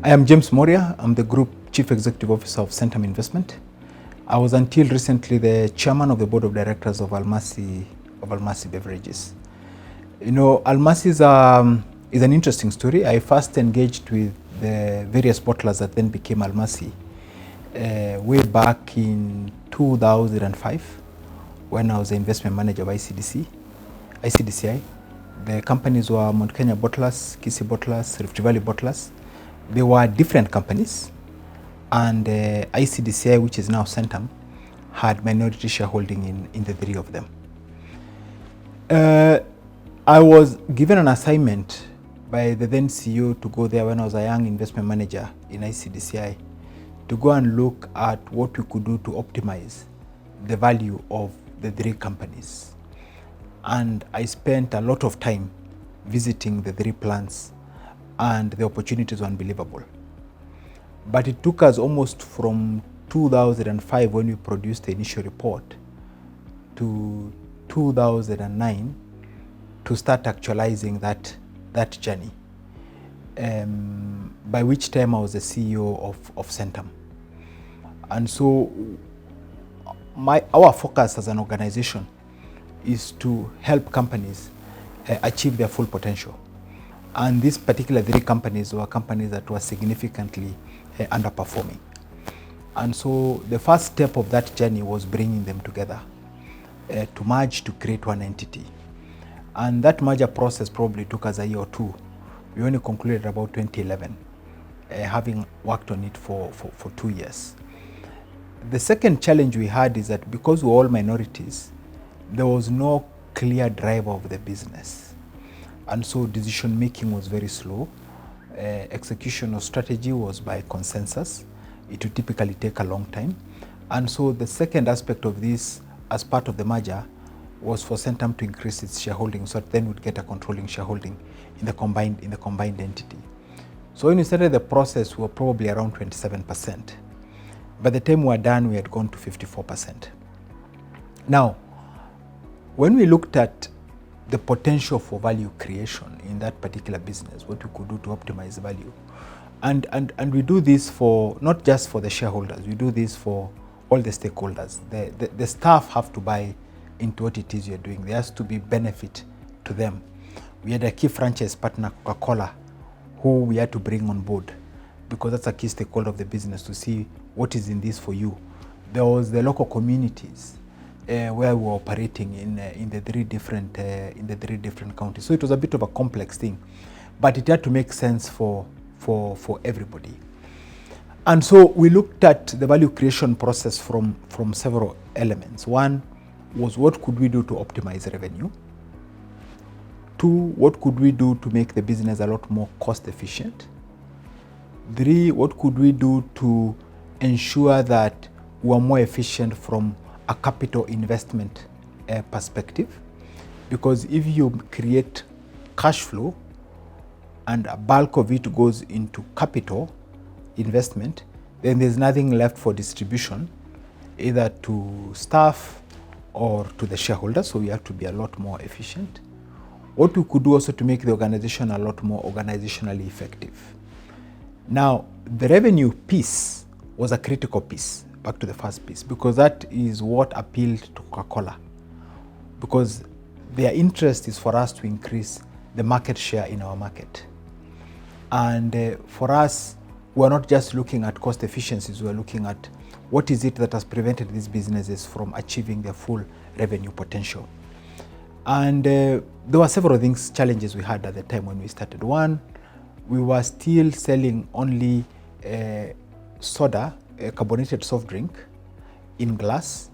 I am James Mworia. I'm the Group Chief Executive Officer of Centum Investment. I was until recently the Chairman of the Board of Directors of Almasi Beverages. You know, Almasi is an interesting story. I first engaged with the various bottlers that then became Almasi way back in 2005 when I was the investment manager of ICDCI. The companies were Mount Kenya Bottlers, Kisii Bottlers, Rift Valley Bottlers. They were different companies, and ICDCI, which is now Centum, had minority shareholding in the three of them. I was given an assignment by the then CEO to go there when I was a young investment manager in ICDCI to go and look at what we could do to optimize the value of the three companies. And I spent a lot of time visiting the three plants, and the opportunities were unbelievable. But it took us almost from 2005 when we produced the initial report to 2009 to start actualizing that journey, by which time I was the CEO of Centum. And so our focus as an organization is to help companies achieve their full potential. And these particular three companies were companies that were significantly underperforming. And so the first step of that journey was bringing them together to merge to create one entity. And that merger process probably took us a year or two. We only concluded about 2011, having worked on it for 2 years. The second challenge we had is that because we're all minorities, there was no clear driver of the business. And so decision making was very slow. Execution of strategy was by consensus. It would typically take a long time. And so the second aspect of this, as part of the merger, was for Centum to increase its shareholding, so that then we'd get a controlling shareholding in the combined entity. So when we started the process, we were probably around 27%. By the time we were done, we had gone to 54%. Now, when we looked at the potential for value creation in that particular business, what we could do to optimize value, and we do this for not just for the shareholders, we do this for all the stakeholders. The staff have to buy into what it is you're doing. There has to be benefit to them. We had a key franchise partner, Coca-Cola, who we had to bring on board, because that's a key stakeholder of the business, to see what is in this for you. There was the local communities where we were operating in the three different counties. So it was a bit of a complex thing, but it had to make sense for everybody. And so we looked at the value creation process from several elements. One was, what could we do to optimize revenue? Two, what could we do to make the business a lot more cost efficient? Three, what could we do to ensure that we are more efficient from a capital investment perspective? Because if you create cash flow and a bulk of it goes into capital investment, then there's nothing left for distribution, either to staff or to the shareholders. So we have to be a lot more efficient. What we could do also to make the organization a lot more organizationally effective. Now, the revenue piece was a critical piece, back to the first piece, because that is what appealed to Coca-Cola, because their interest is for us to increase the market share in our market. And for us, we're not just looking at cost efficiencies, we're looking at what is it that has prevented these businesses from achieving their full revenue potential. And there were several challenges we had at the time when we started. One, we were still selling only soda, carbonated soft drink, in glass.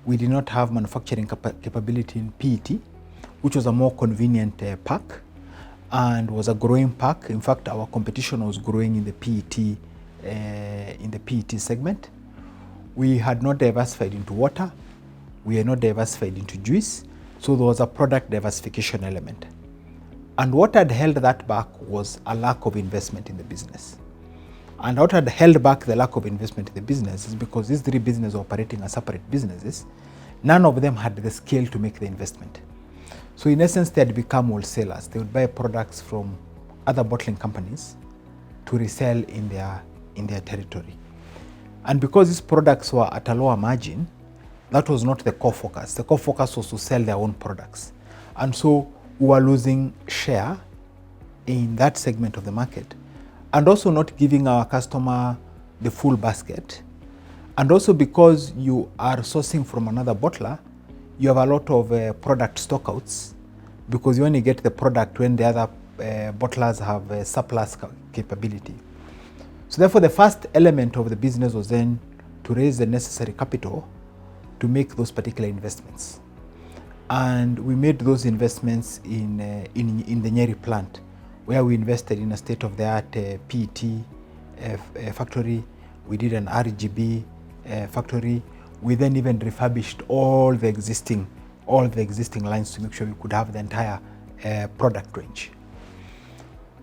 We did not have manufacturing capability in PET, which was a more convenient pack and was a growing pack. In fact, our competition was growing in the PET segment. We had not diversified into water. We had not diversified into juice. So there was a product diversification element. And what had held that back was a lack of investment in the business. And what had held back the lack of investment in the business is because these three businesses were operating as separate businesses. None of them had the scale to make the investment. So in essence, they had become wholesalers. They would buy products from other bottling companies to resell in their territory. And because these products were at a lower margin, that was not the core focus. The core focus was to sell their own products. And so we were losing share in that segment of the market, and also not giving our customer the full basket. And also because you are sourcing from another bottler, you have a lot of product stockouts, because you only get the product when the other bottlers have surplus capability. So therefore, the first element of the business was then to raise the necessary capital to make those particular investments. And we made those investments in the Nyeri plant, where we invested in a state-of-the-art PET factory. We did an RGB factory. We then even refurbished all the existing lines to make sure we could have the entire product range.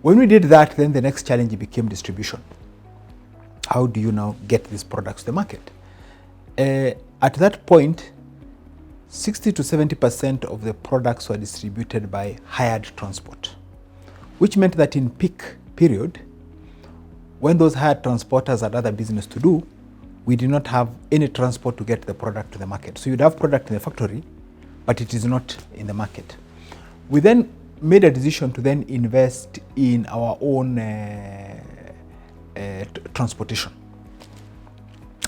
When we did that, then the next challenge became distribution. How do you now get these products to the market? At that point, 60 to 70% of the products were distributed by hired transport, which meant that in peak period, when those hired transporters had other business to do, we did not have any transport to get the product to the market. So you'd have product in the factory, but it is not in the market. We then made a decision to then invest in our own transportation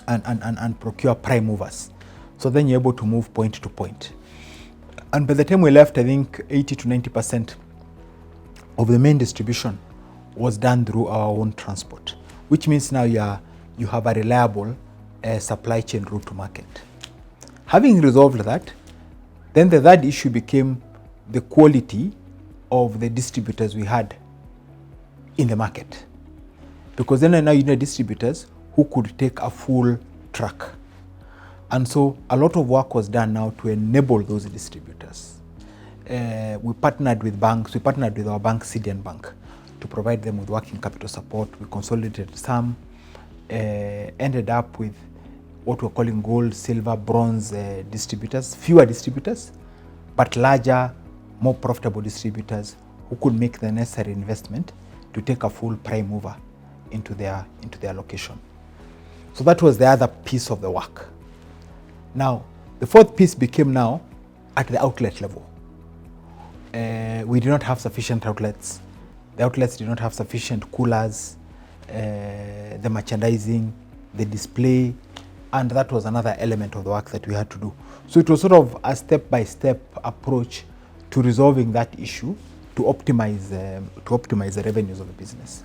and procure prime movers. So then you're able to move point to point. And by the time we left, I think 80 to 90% of the main distribution was done through our own transport, which means now you have a reliable supply chain route to market. Having resolved that, then the third issue became the quality of the distributors we had in the market. Because then now you need distributors who could take a full truck. And so a lot of work was done now to enable those distributors. We partnered with banks. We partnered with our bank, CDN Bank, to provide them with working capital support. We consolidated some, ended up with what we're calling gold, silver, bronze distributors, fewer distributors, but larger, more profitable distributors who could make the necessary investment to take a full prime mover into their location. So that was the other piece of the work. Now, the fourth piece became now at the outlet level. We did not have sufficient outlets. The outlets did not have sufficient coolers, the merchandising, the display, and that was another element of the work that we had to do. So it was sort of a step-by-step approach to resolving that issue to optimize the revenues of the business.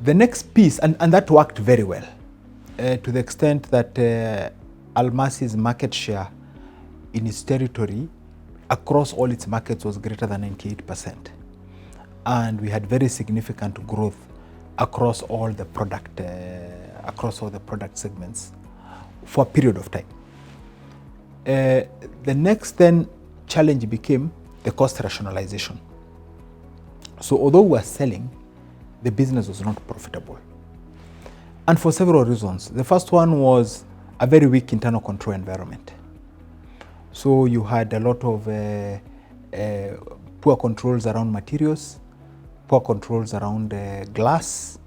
The next piece, and that worked very well, to the extent that Almasi's market share in its territory across all its markets was greater than 98%. And we had very significant growth across all the product segments for a period of time. The next then challenge became the cost rationalization. So although we were selling, the business was not profitable. And for several reasons. The first one was a very weak internal control environment. So you had a lot of poor controls around materials, poor controls around glass,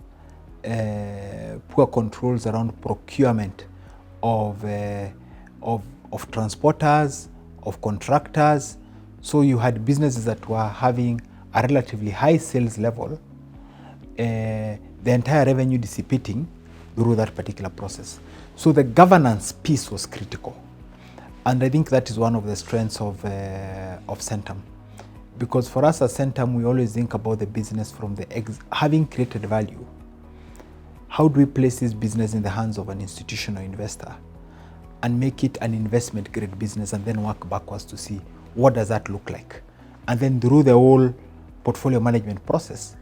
poor controls around procurement of transporters, of contractors. So you had businesses that were having a relatively high sales level, the entire revenue dissipating through that particular process. So the governance piece was critical. And I think that is one of the strengths of Centum. Because for us as Centum, we always think about the business from having created value. How do we place this business in the hands of an institutional investor and make it an investment grade business, and then work backwards to see what does that look like? And then through the whole portfolio management process,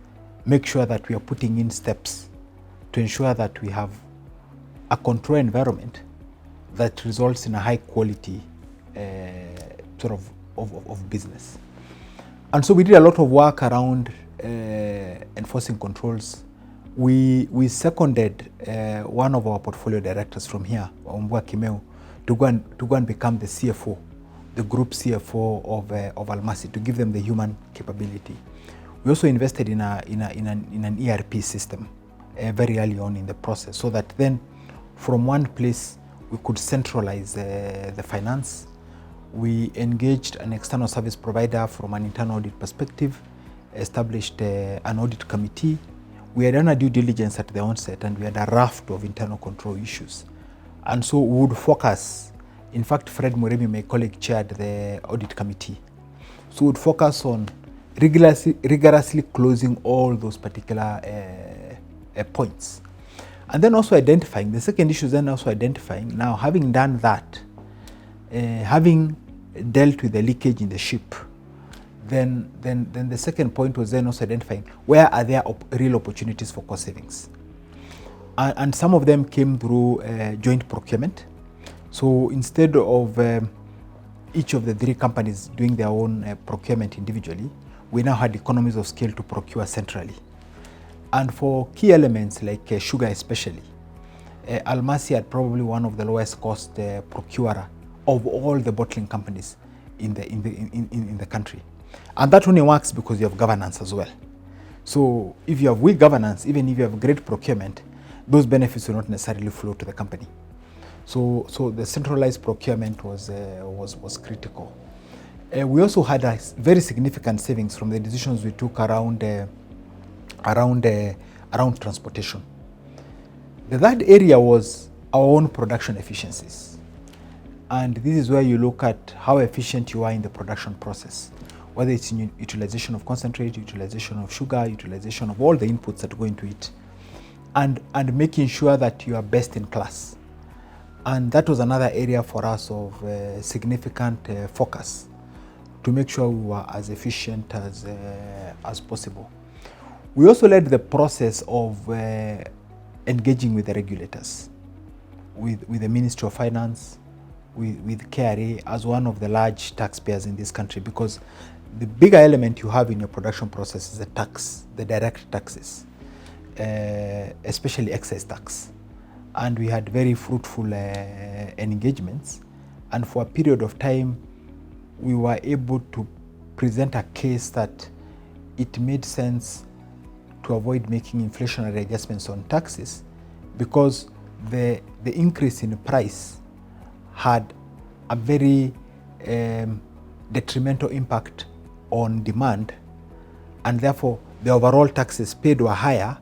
make sure that we are putting in steps to ensure that we have a control environment that results in a high quality of business. And so we did a lot of work around enforcing controls. We seconded one of our portfolio directors from here, Mworia, to go and become the CFO, the group CFO of Almasi, to give them the human capability. We also invested in an ERP system very early on in the process, so that then from one place we could centralize the finance. We engaged an external service provider from an internal audit perspective, established an audit committee. We had done a due diligence at the onset, and we had a raft of internal control issues. And so we would focus, in fact, Fred Muremi, my colleague, chaired the audit committee. So we would focus on rigorously closing all those particular points. And then also identifying, the second issue is then also identifying, now having done that, having dealt with the leakage in the ship, then the second point was then also identifying where are there real opportunities for cost savings. And some of them came through joint procurement. So instead of each of the three companies doing their own procurement individually, we now had economies of scale to procure centrally. And for key elements like sugar especially, Almasi had probably one of the lowest cost procurer of all the bottling companies in the country. And that only works because you have governance as well. So if you have weak governance, even if you have great procurement, those benefits will not necessarily flow to the company. So the centralized procurement was critical. We also had a very significant savings from the decisions we took around transportation. The third area was our own production efficiencies. And this is where you look at how efficient you are in the production process, whether it's in utilization of concentrate, utilization of sugar, utilization of all the inputs that go into it, and making sure that you are best in class. And that was another area for us of significant focus, to make sure we were as efficient as possible. We also led the process of engaging with the regulators, with the Ministry of Finance, with KRA as one of the large taxpayers in this country, because the bigger element you have in your production process is the tax, the direct taxes, especially excise tax. And we had very fruitful engagements, and for a period of time we were able to present a case that it made sense to avoid making inflationary adjustments on taxes, because the increase in price had a very detrimental impact on demand, and therefore the overall taxes paid were higher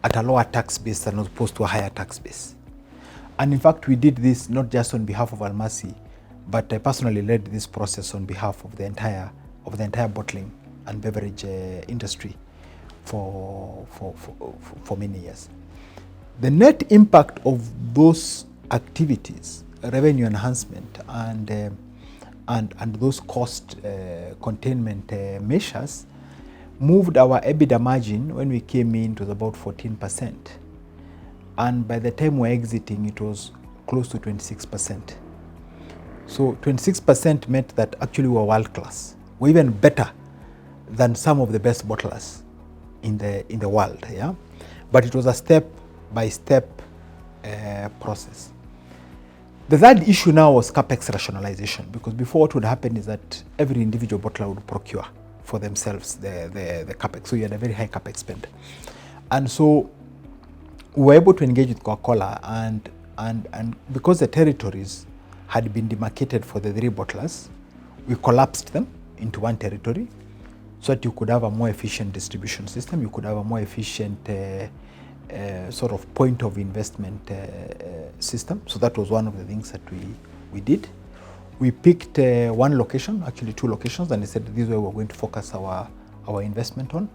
at a lower tax base as opposed to a higher tax base. And in fact, we did this not just on behalf of Almasi, but I personally led this process on behalf of the entire bottling and beverage industry for many years. The net impact of those activities, revenue enhancement and those cost containment measures, moved our EBITDA margin when we came in to about 14%. And by the time we're exiting, it was close to 26%. So 26% meant that actually we're world class. We're even better than some of the best bottlers in the world, yeah? But it was a step-by-step process. The third issue now was Capex Rationalization, because before what would happen is that every individual bottler would procure for themselves the Capex. So you had a very high Capex spend. And so we were able to engage with Coca-Cola, and because the territories had been demarcated for the three bottlers, we collapsed them into one territory so that you could have a more efficient distribution system, you could have a more efficient sort of point of investment system. So that was one of the things that we did. We picked one location, actually two locations, and they said this is where we're going to focus our investment on,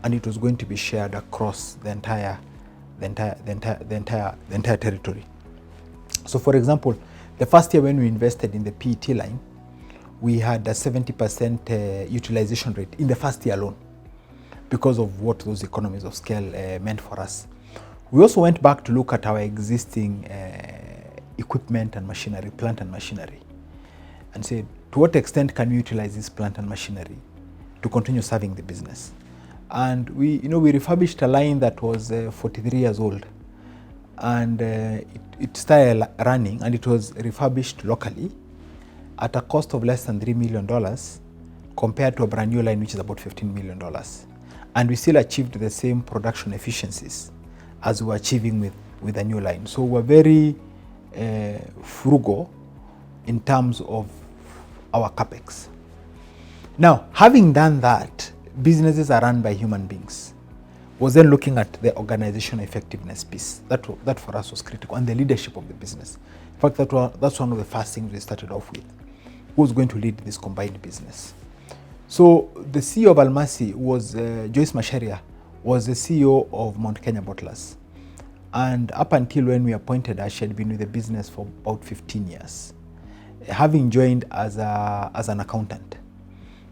and it was going to be shared across the entire territory. So for example, the first year when we invested in the PET line, we had a 70% utilization rate in the first year alone, because of what those economies of scale meant for us. We also went back to look at our existing equipment and machinery, plant and machinery, and said, to what extent can we utilize this plant and machinery to continue serving the business? And we refurbished a line that was 43 years old, and it started running, and it was refurbished locally at a cost of less than $3 million compared to a brand new line which is about $15 million. and we still achieved the same production efficiencies as we were achieving with the new line. So we're very frugal in terms of our capex. Now, having done that, businesses are run by human beings. Was then looking at the organizational effectiveness piece. That for us was critical, and the leadership of the business. In fact, that's one of the first things we started off with. Who's going to lead this combined business? So the CEO of Almasi was Joyce Masharia, was the CEO of Mount Kenya Bottlers. And up until when we appointed her, she had been with the business for about 15 years, having joined as an accountant.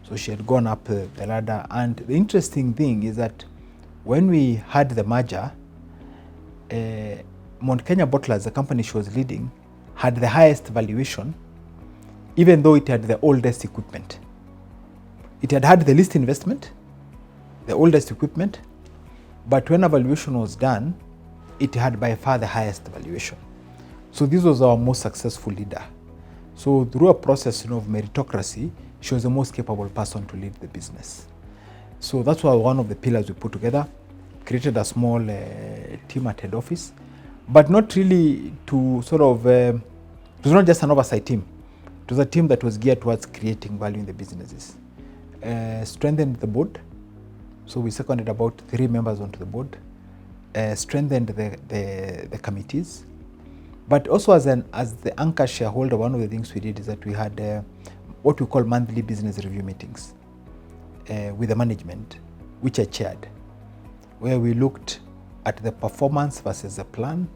So she had gone up the ladder. And the interesting thing is that when we had the merger, Mount Kenya Bottlers, the company she was leading, had the highest valuation, even though it had the oldest equipment. It had the least investment, the oldest equipment, but when evaluation was done, it had by far the highest valuation. So this was our most successful leader. So through a process of meritocracy, she was the most capable person to lead the business. So that's why one of the pillars we put together, created a small team at head office, but not really to sort of, it was not just an oversight team. It was a team that was geared towards creating value in the businesses. Strengthened the board. So we seconded about 3 members onto the board. Strengthened the committees. But also as the anchor shareholder, one of the things we did is that we had what we call monthly business review meetings with the management, which I chaired, where we looked at the performance versus the plan,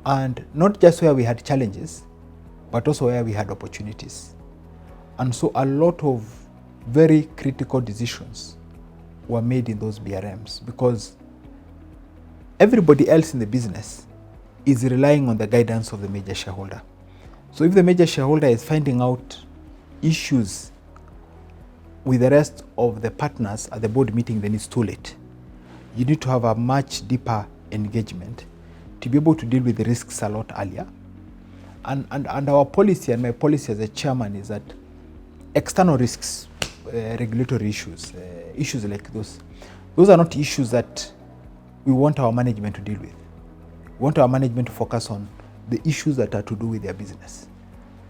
and not just where we had challenges, but also where we had opportunities. And so a lot of very critical decisions were made in those BRMs, because everybody else in the business is relying on the guidance of the major shareholder. So if the major shareholder is finding out issues with the rest of the partners at the board meeting, then it's too late. You need to have a much deeper engagement to be able to deal with the risks a lot earlier. And our policy, and my policy as a chairman, is that external risks, regulatory issues, issues like those are not issues that we want our management to deal with. We want our management to focus on the issues that are to do with their business.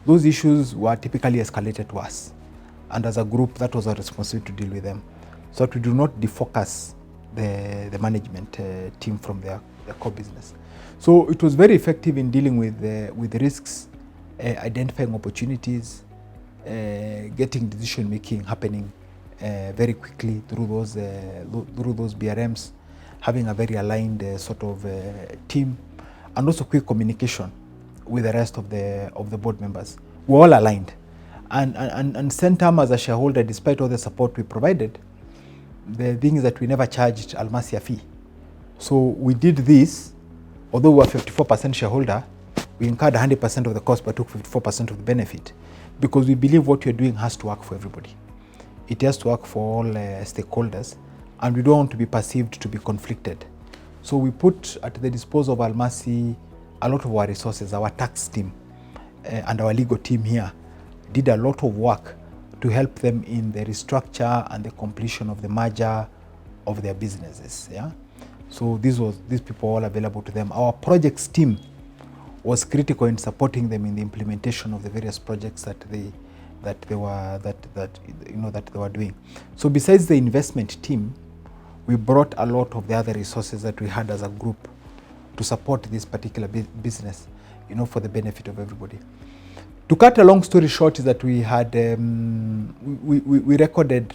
Those issues were typically escalated to us, and as a group, that was our responsibility to deal with them, so that we do not defocus the management team from their core business. So it was very effective in dealing with the risks, identifying opportunities, getting decision making happening very quickly through those BRMs, having a very aligned sort of team, and also quick communication with the rest of the board members. We're all aligned, and Centum as a shareholder, despite all the support we provided, the thing is that we never charged Almasi a fee. So we did this, although we were 54% shareholder, we incurred 100% of the cost but took 54% of the benefit, because we believe what we're doing has to work for everybody. It has to work for all stakeholders, and we don't want to be perceived to be conflicted. So we put at the disposal of Almasi a lot of our resources. Our tax team and our legal team here did a lot of work to help them in the restructure and the completion of the merger of their businesses. Yeah. So these people were all available to them. Our projects team was critical in supporting them in the implementation of the various projects that they were doing. So besides the investment team, we brought a lot of the other resources that we had as a group to support this particular business, for the benefit of everybody. To cut a long story short, is that we had we recorded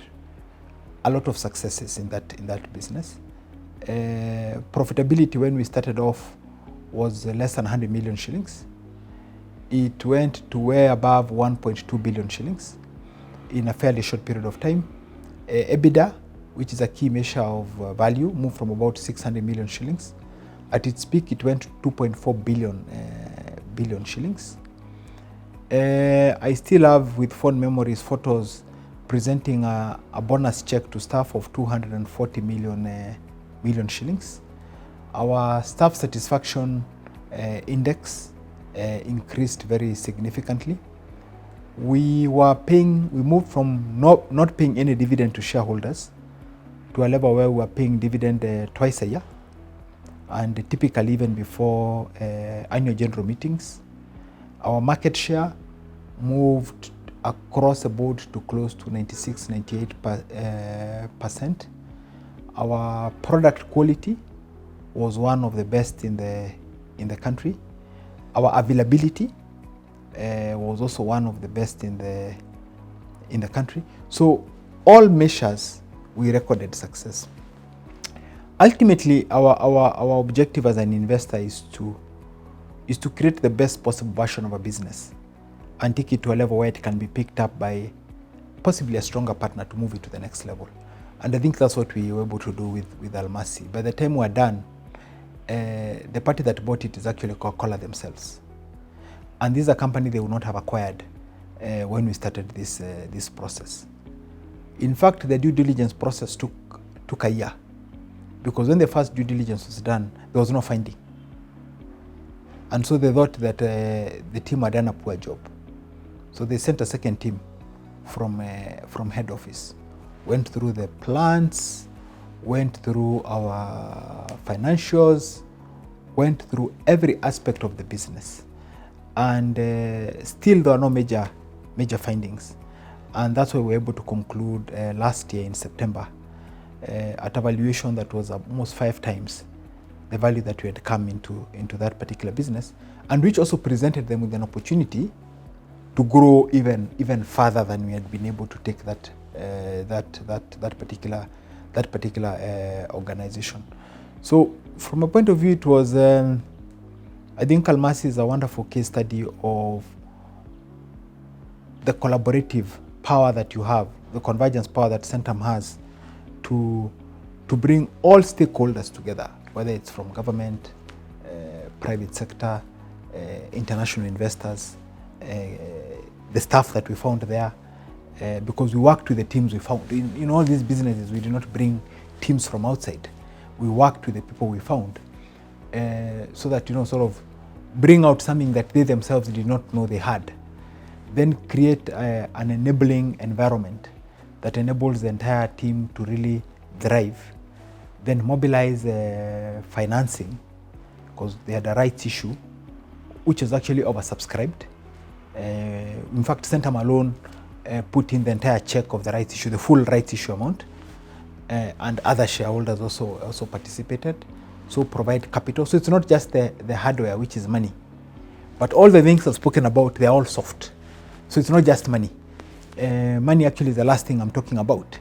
a lot of successes in that business. Profitability when we started off was less than 100 million shillings. It went to way above 1.2 billion shillings in a fairly short period of time. EBITDA, which is a key measure of value, moved from about 600 million shillings. At its peak, it went to 2.4 billion shillings. I still have, with fond memories, photos presenting a bonus check to staff of 240 million shillings. Our staff satisfaction index increased very significantly. We moved from not paying any dividend to shareholders to a level where we are paying dividend twice a year, and typically even before annual general meetings. Our market share moved across the board to close to 96-98%. Our product quality was one of the best in the country. Our availability was also one of the best in the country. So all measures we recorded success. Ultimately, our objective as an investor is to create the best possible version of a business and take it to a level where it can be picked up by possibly a stronger partner to move it to the next level. And I think that's what we were able to do with Almasi. By the time we're done, the party that bought it is actually Coca-Cola themselves. And this is a company they would not have acquired when we started this process. In fact, the due diligence process took a year, because when the first due diligence was done, there was no finding. And so they thought that the team had done a poor job. So they sent a second team from head office, went through the plans, went through our financials, went through every aspect of the business. And still there are no major findings. And that's why we were able to conclude last year in September at a valuation that was almost 5 times the value that we had come into that particular business, and which also presented them with an opportunity to grow even further than we had been able to take that particular organization. So from a point of view, it was I think Almasi is a wonderful case study of the collaborative power that you have, the convergence power that Centum has to bring all stakeholders together, whether it's from government, private sector, international investors, the staff that we found there, because we worked with the teams we found. In all these businesses, we did not bring teams from outside. We worked with the people we found, so that, sort of bring out something that they themselves did not know they had. Then create an enabling environment that enables the entire team to really thrive. Then mobilize financing, because they had a rights issue, which was actually oversubscribed. In fact, Centum alone put in the entire check of the rights issue, the full rights issue amount, and other shareholders also participated. So provide capital. So it's not just the hardware, which is money, but all the things I've spoken about, they're all soft. So it's not just money. Money actually is the last thing I'm talking about,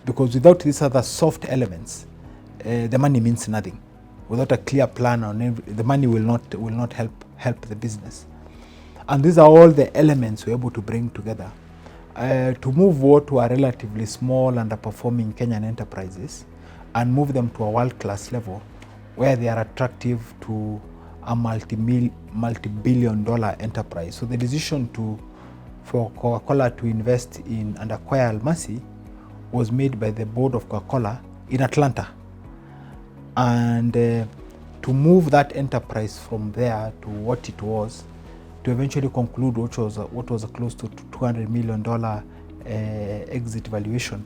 because without these other soft elements, the money means nothing. Without a clear plan on the money will not help the business. And these are all the elements we're able to bring together to move what were relatively small, underperforming Kenyan enterprises and move them to a world-class level where they are attractive to a multi-billion dollar enterprise. So the decision for Coca-Cola to invest in and acquire Almasi was made by the board of Coca-Cola in Atlanta. And to move that enterprise from there to what it was, to eventually conclude what was close to $200 million exit valuation,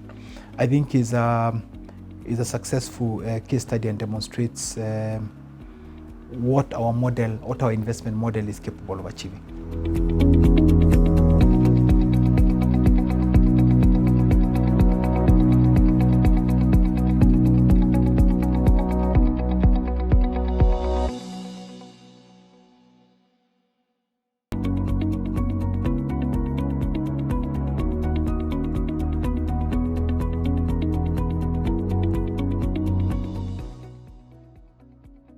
I think is a successful case study and demonstrates what our investment model is capable of achieving.